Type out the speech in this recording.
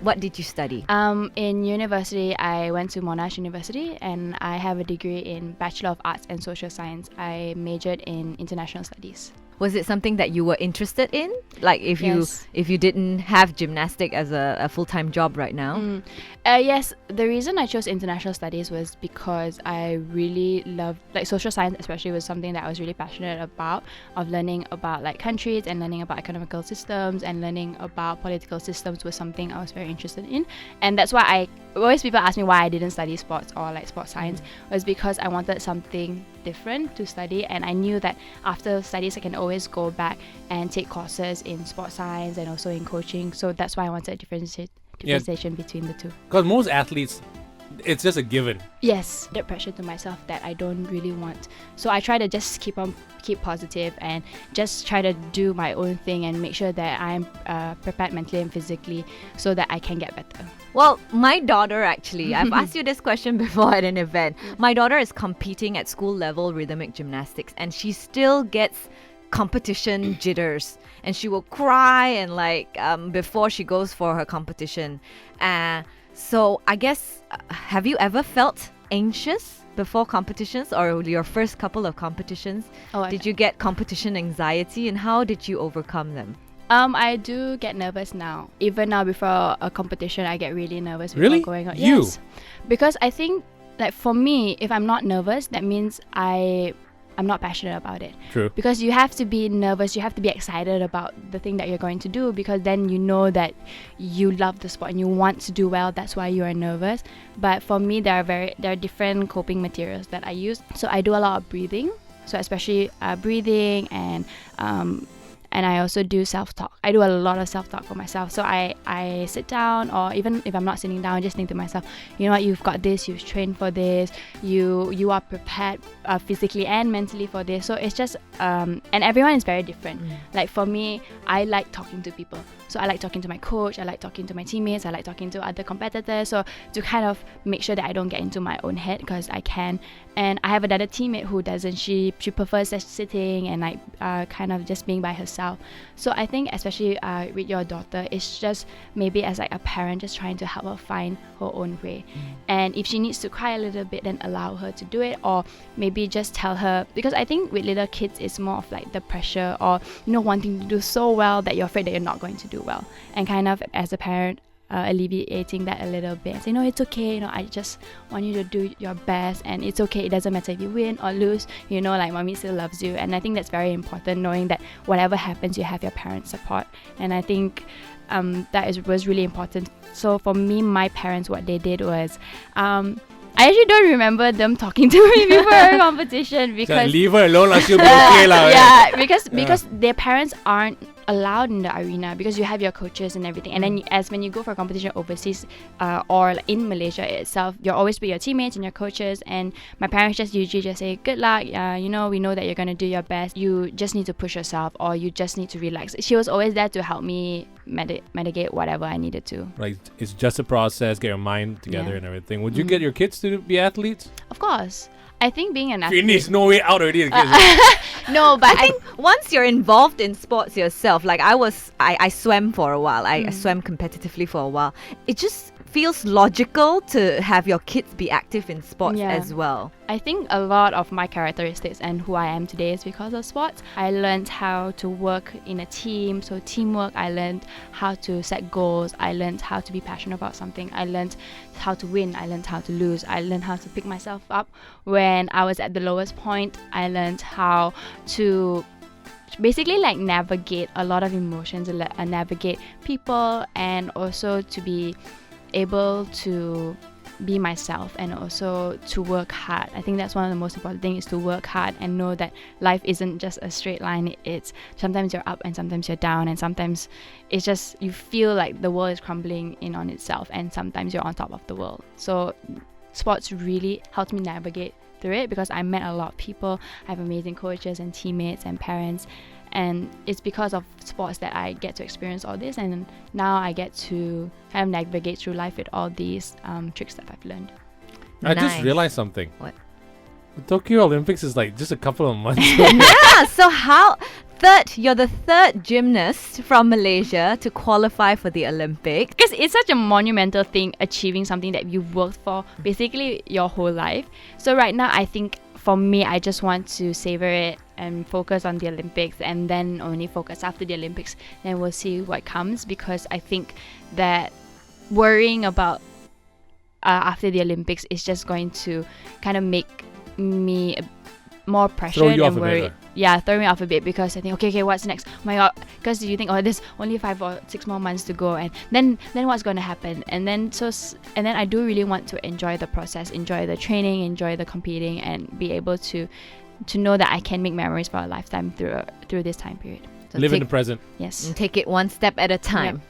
What did you study? In university, I went to Monash University and I have a degree in Bachelor of Arts and Social Science. I majored in International Studies. Was it something that you were interested in? Like if Yes. you didn't have gymnastic as a full-time job right now? Yes, the reason I chose international studies was because I really loved, like, social science especially was something that I was really passionate about, of learning about like countries and learning about economical systems and learning about political systems was something I was very interested in. And that's why always people ask me why I didn't study sports or like sports science, was because I wanted something different to study, and I knew that after studies I can always go back and take courses in sports science and also in coaching. So that's why I wanted a differentiation between the two. Because most athletes, it's just a given. Yes, the pressure to myself that I don't really want. So I try to just keep positive and just try to do my own thing and make sure that I'm prepared mentally and physically so that I can get better. Well, my daughter actually, I've asked you this question before at an event. My daughter is competing at school level rhythmic gymnastics, and she still gets competition jitters, and she will cry and before she goes for her competition. So I guess, have you ever felt anxious before competitions or your first couple of competitions? Did you get competition anxiety, and how did you overcome them? I do get nervous now. Even now before a competition, I get really nervous before Really? going on. You? Yes, because I think, like, for me, if I'm not nervous, that means I'm not passionate about it. True. Because you have to be nervous, you have to be excited about the thing that you're going to do, because then you know that you love the sport and you want to do well. That's why you are nervous. But for me, there are different coping materials that I use. So I do a lot of breathing. So especially breathing and I also do self-talk. I do a lot of self-talk for myself. So I sit down, or even if I'm not sitting down, I just think to myself, you know what, you've got this, you've trained for this, you are prepared physically and mentally for this. So it's just, and everyone is very different. Like for me, I like talking to people. So I like talking to my coach, I like talking to my teammates, I like talking to other competitors. So to kind of make sure that I don't get into my own head, because I can. And I have another teammate who doesn't. She prefers just sitting and like kind of just being by herself. So I think especially with your daughter, it's just maybe as like a parent just trying to help her find her own way. And if she needs to cry a little bit, then allow her to do it, or maybe just tell her, because I think with little kids it's more of like the pressure, or wanting to do so well that you're afraid that you're not going to do well, and kind of as a parent alleviating that a little bit. Say, no, it's okay, I just want you to do your best, and it's okay, it doesn't matter if you win or lose, like mommy still loves you. And I think that's very important, knowing that whatever happens, you have your parents' support. And I think was really important. So for me, my parents, what they did was, I actually don't remember them talking to me before a competition, because leave her alone, she'll be okay lah. Yeah, because their parents aren't allowed in the arena, because you have your coaches and everything. And then when you go for a competition overseas or in Malaysia itself, you're always with your teammates and your coaches. And my parents usually just say, good luck, we know that you're going to do your best, you just need to push yourself, or you just need to relax. She was always there to help me mitigate whatever I needed to. Like, it's just a process, get your mind together and everything. Would you get your kids to be athletes? Of course. I think being an athlete... Finish, no way out already. No, but I think once you're involved in sports yourself, like I swam for a while. I swam competitively for a while. It just feels logical to have your kids be active in sports as well. I think a lot of my characteristics and who I am today is because of sports. I learned how to work in a team, so teamwork. I learned how to set goals. I learned how to be passionate about something. I learned how to win. I learned how to lose. I learned how to pick myself up when I was at the lowest point. I learned how to basically like navigate a lot of emotions, navigate people, and also to be able to be myself, and also to work hard. I think that's one of the most important things, is to work hard and know that life isn't just a straight line. It's sometimes you're up and sometimes you're down, and sometimes it's just you feel like the world is crumbling in on itself, and sometimes you're on top of the world. So sports really helped me navigate through it, because I met a lot of people. I have amazing coaches and teammates and parents, and it's because of sports that I get to experience all this, and now I get to kind of navigate through life with all these tricks that I've learned. I just realized something. What? The Tokyo Olympics is like just a couple of months. Yeah, so how You're the third gymnast from Malaysia to qualify for the Olympics. Because it's such a monumental thing, achieving something that you've worked for basically your whole life. So right now, I think for me, I just want to savor it and focus on the Olympics, and then only focus after the Olympics. Then we'll see what comes, because I think that worrying about after the Olympics is just going to kind of make me more pressured and worried. Yeah, throw me off a bit, because I think, okay, what's next? Oh my god, because you think, there's only 5 or 6 more months to go, and then what's going to happen? And then I do really want to enjoy the process, enjoy the training, enjoy the competing, and be able to know that I can make memories for a lifetime through this time period. So Live in the present. Yes. And take it one step at a time. Yep.